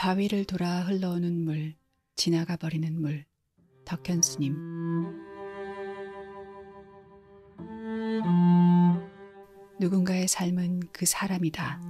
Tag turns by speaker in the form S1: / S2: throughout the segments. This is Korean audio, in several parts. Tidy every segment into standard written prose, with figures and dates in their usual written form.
S1: 바위를 돌아 흘러오는 물, 지나가 버리는 물. 덕현 스님. 누군가의 삶은 그 사람이다.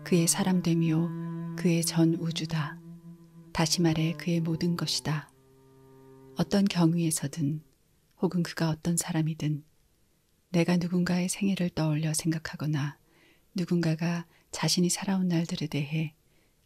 S1: 그의 사람됨이요, 그의 전 우주다. 다시 말해 그의 모든 것이다. 어떤 경위에서든 혹은 그가 어떤 사람이든 내가 누군가의 생애를 떠올려 생각하거나 누군가가 자신이 살아온 날들에 대해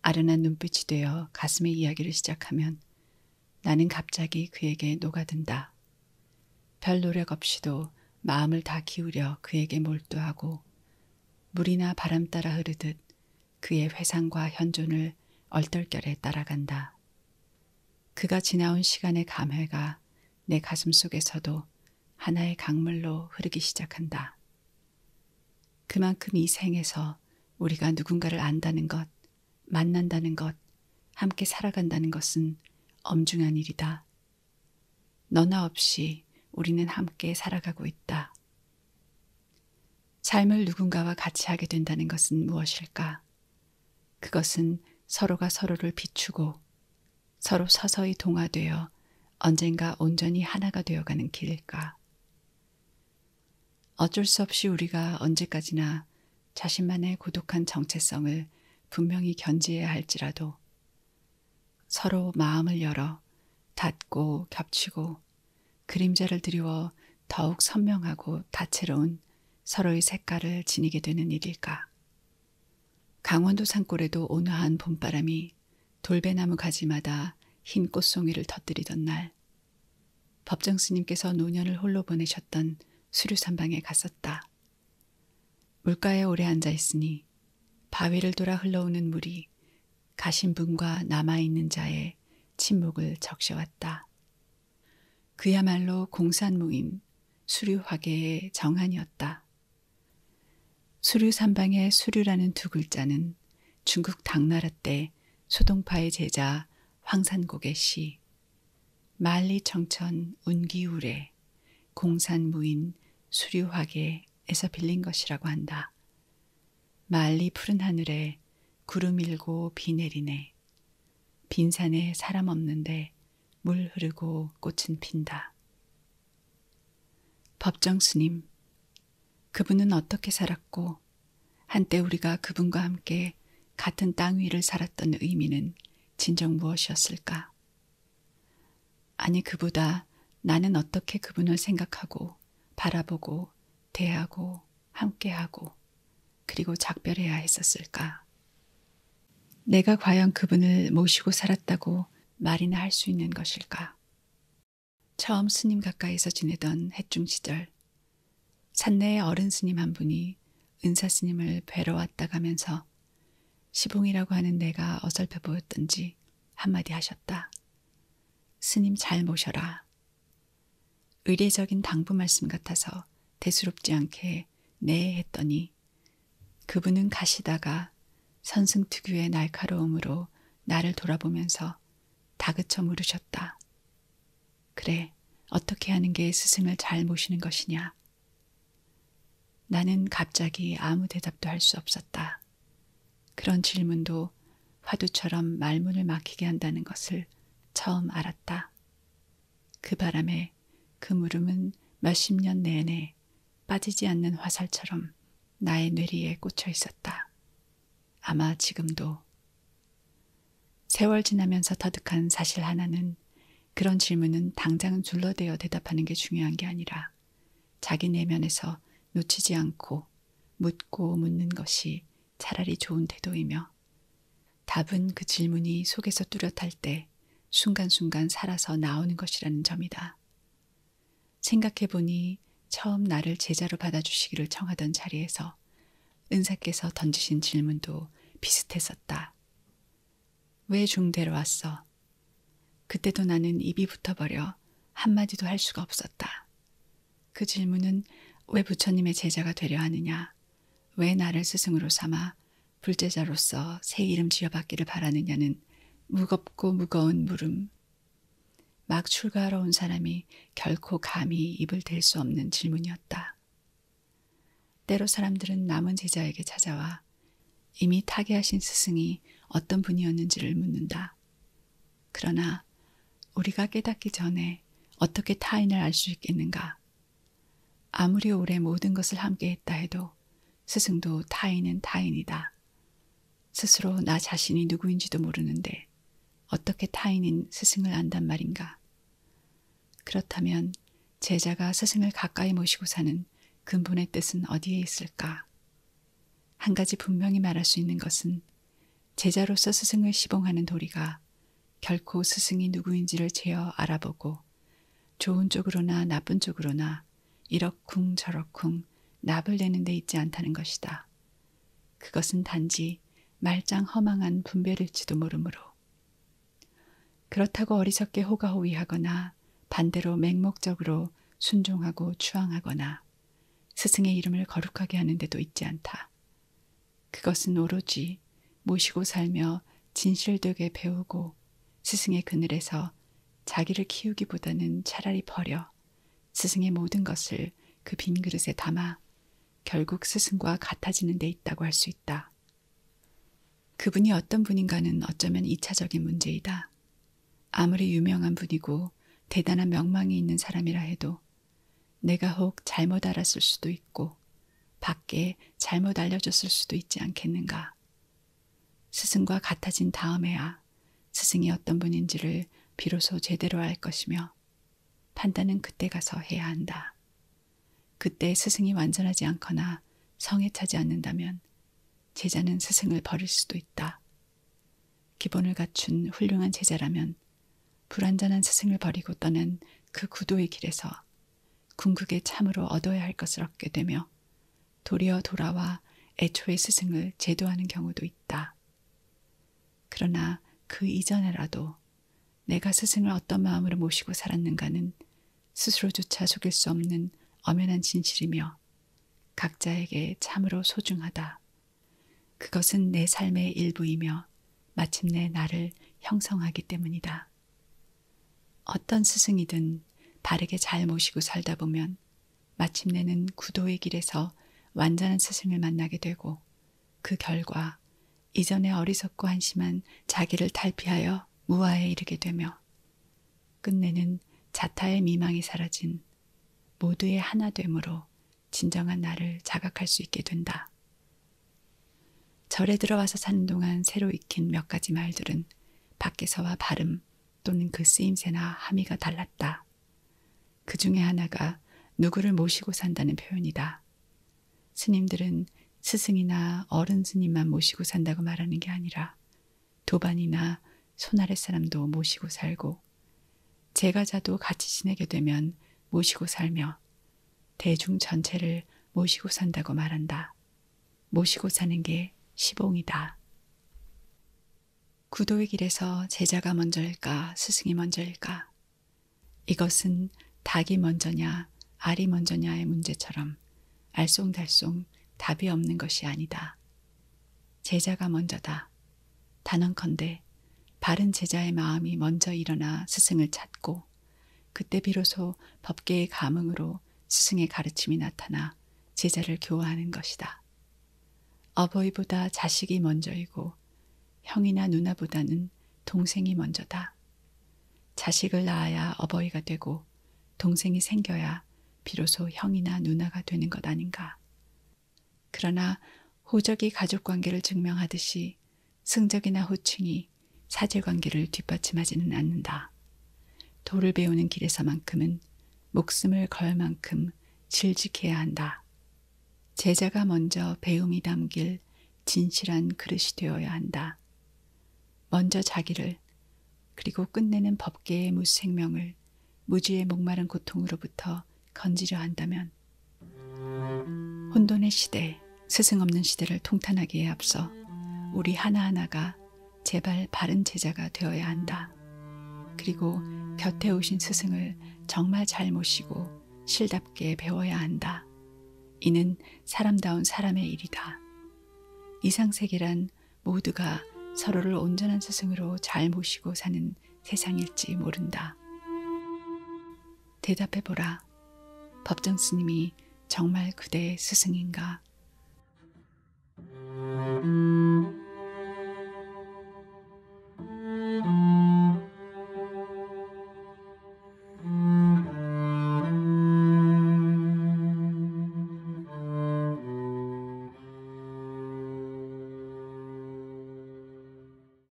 S1: 아련한 눈빛이 되어 가슴의 이야기를 시작하면 나는 갑자기 그에게 녹아든다. 별 노력 없이도 마음을 다 기울여 그에게 몰두하고 물이나 바람 따라 흐르듯 그의 회상과 현존을 얼떨결에 따라간다. 그가 지나온 시간의 감회가 내 가슴 속에서도 하나의 강물로 흐르기 시작한다. 그만큼 이 생에서 우리가 누군가를 안다는 것, 만난다는 것, 함께 살아간다는 것은 엄중한 일이다. 너나 없이 우리는 함께 살아가고 있다. 삶을 누군가와 같이 하게 된다는 것은 무엇일까? 그것은 서로가 서로를 비추고 서로 서서히 동화되어 언젠가 온전히 하나가 되어가는 길일까? 어쩔 수 없이 우리가 언제까지나 자신만의 고독한 정체성을 분명히 견지해야 할지라도 서로 마음을 열어 닫고 겹치고 그림자를 드리워 더욱 선명하고 다채로운 서로의 색깔을 지니게 되는 일일까? 강원도 산골에도 온화한 봄바람이 돌배나무 가지마다 흰 꽃송이를 터뜨리던 날, 법정 스님께서 노년을 홀로 보내셨던 수류산방에 갔었다. 물가에 오래 앉아 있으니 바위를 돌아 흘러오는 물이 가신 분과 남아있는 자의 침묵을 적셔왔다. 그야말로 공산무인 수류화계의 정한이었다. 수류산방의 수류라는 두 글자는 중국 당나라 때 소동파의 제자 황산곡의 시 만리청천 운기우래 공산무인 수류화계에서 빌린 것이라고 한다. 만리 푸른 하늘에 구름 일고 비 내리네. 빈산에 사람 없는데 물 흐르고 꽃은 핀다. 법정 스님, 그분은 어떻게 살았고 한때 우리가 그분과 함께 같은 땅 위를 살았던 의미는 진정 무엇이었을까? 아니 그보다 나는 어떻게 그분을 생각하고 바라보고 대하고 함께하고 그리고 작별해야 했었을까? 내가 과연 그분을 모시고 살았다고 말이나 할 수 있는 것일까? 처음 스님 가까이서 지내던 해중 시절 산내에 어른 스님 한 분이 은사 스님을 뵈러 왔다 가면서 시봉이라고 하는 내가 어설퍼 보였던지 한마디 하셨다. 스님 잘 모셔라. 의례적인 당부 말씀 같아서 대수롭지 않게 네 했더니 그분은 가시다가 선승 특유의 날카로움으로 나를 돌아보면서 다그쳐 물으셨다. 그래, 어떻게 하는 게 스승을 잘 모시는 것이냐? 나는 갑자기 아무 대답도 할 수 없었다. 그런 질문도 화두처럼 말문을 막히게 한다는 것을 처음 알았다. 그 바람에 그 물음은 몇십 년 내내 빠지지 않는 화살처럼 나의 뇌리에 꽂혀 있었다. 아마 지금도. 세월 지나면서 터득한 사실 하나는 그런 질문은 당장 둘러대어 대답하는 게 중요한 게 아니라 자기 내면에서 놓치지 않고 묻고 묻는 것이 차라리 좋은 태도이며 답은 그 질문이 속에서 뚜렷할 때 순간순간 살아서 나오는 것이라는 점이다. 생각해보니 처음 나를 제자로 받아주시기를 청하던 자리에서 은사께서 던지신 질문도 비슷했었다. 왜 중대로 왔어? 그때도 나는 입이 붙어버려 한마디도 할 수가 없었다. 그 질문은 왜 부처님의 제자가 되려 하느냐? 왜 나를 스승으로 삼아 불제자로서 새 이름 지어받기를 바라느냐는 무겁고 무거운 물음. 막 출가하러 온 사람이 결코 감히 입을 댈 수 없는 질문이었다. 때로 사람들은 남은 제자에게 찾아와 이미 타계하신 스승이 어떤 분이었는지를 묻는다. 그러나 우리가 깨닫기 전에 어떻게 타인을 알 수 있겠는가? 아무리 오래 모든 것을 함께 했다 해도 스승도 타인은 타인이다. 스스로 나 자신이 누구인지도 모르는데 어떻게 타인인 스승을 안단 말인가? 그렇다면 제자가 스승을 가까이 모시고 사는 근본의 뜻은 어디에 있을까? 한 가지 분명히 말할 수 있는 것은 제자로서 스승을 시봉하는 도리가 결코 스승이 누구인지를 제어 알아보고 좋은 쪽으로나 나쁜 쪽으로나 이러쿵 저러쿵 납을 내는 데 있지 않다는 것이다. 그것은 단지 말짱 허망한 분별일지도 모르므로. 그렇다고 어리석게 호가호위하거나 반대로 맹목적으로 순종하고 추앙하거나 스승의 이름을 거룩하게 하는 데도 있지 않다. 그것은 오로지 모시고 살며 진실되게 배우고 스승의 그늘에서 자기를 키우기보다는 차라리 버려 스승의 모든 것을 그 빈 그릇에 담아 결국 스승과 같아지는 데 있다고 할 수 있다. 그분이 어떤 분인가는 어쩌면 2차적인 문제이다. 아무리 유명한 분이고 대단한 명망이 있는 사람이라 해도 내가 혹 잘못 알았을 수도 있고 밖에 잘못 알려줬을 수도 있지 않겠는가. 스승과 같아진 다음에야 스승이 어떤 분인지를 비로소 제대로 알 것이며 판단은 그때 가서 해야 한다. 그때 스승이 완전하지 않거나 성에 차지 않는다면 제자는 스승을 버릴 수도 있다. 기본을 갖춘 훌륭한 제자라면 불완전한 스승을 버리고 떠난 그 구도의 길에서 궁극에 참으로 얻어야 할 것을 얻게 되며 도리어 돌아와 애초의 스승을 제도하는 경우도 있다. 그러나 그 이전에라도 내가 스승을 어떤 마음으로 모시고 살았는가는 스스로조차 속일 수 없는 엄연한 진실이며 각자에게 참으로 소중하다. 그것은 내 삶의 일부이며 마침내 나를 형성하기 때문이다. 어떤 스승이든 바르게 잘 모시고 살다 보면 마침내는 구도의 길에서 완전한 스승을 만나게 되고 그 결과 이전에 어리석고 한심한 자기를 탈피하여 무아에 이르게 되며 끝내는 자타의 미망이 사라진 모두의 하나됨으로 진정한 나를 자각할 수 있게 된다. 절에 들어와서 사는 동안 새로 익힌 몇 가지 말들은 밖에서와 발음 또는 그 쓰임새나 함의가 달랐다. 그 중에 하나가 누구를 모시고 산다는 표현이다. 스님들은 스승이나 어른 스님만 모시고 산다고 말하는 게 아니라 도반이나 손아랫 사람도 모시고 살고 제가자도 같이 지내게 되면 모시고 살며 대중 전체를 모시고 산다고 말한다. 모시고 사는 게 시봉이다. 구도의 길에서 제자가 먼저일까 스승이 먼저일까? 이것은 닭이 먼저냐 알이 먼저냐의 문제처럼 알쏭달쏭 답이 없는 것이 아니다. 제자가 먼저다. 단언컨대 바른 제자의 마음이 먼저 일어나 스승을 찾고 그때 비로소 법계의 감흥으로 스승의 가르침이 나타나 제자를 교화하는 것이다. 어버이보다 자식이 먼저이고 형이나 누나보다는 동생이 먼저다. 자식을 낳아야 어버이가 되고 동생이 생겨야 비로소 형이나 누나가 되는 것 아닌가. 그러나 호적이 가족관계를 증명하듯이 승적이나 호칭이 사제관계를 뒷받침하지는 않는다. 도를 배우는 길에서만큼은 목숨을 걸 만큼 질직해야 한다. 제자가 먼저 배움이 담길 진실한 그릇이 되어야 한다. 먼저 자기를 그리고 끝내는 법계의 무생명을 무지의 목마른 고통으로부터 건지려 한다면 혼돈의 시대, 스승 없는 시대를 통탄하기에 앞서 우리 하나하나가 제발 바른 제자가 되어야 한다. 그리고 곁에 오신 스승을 정말 잘 모시고 실답게 배워야 한다. 이는 사람다운 사람의 일이다. 이상세계란 모두가 서로를 온전한 스승으로 잘 모시고 사는 세상일지 모른다. 대답해보라. 법정 스님이 정말 그대의 스승인가?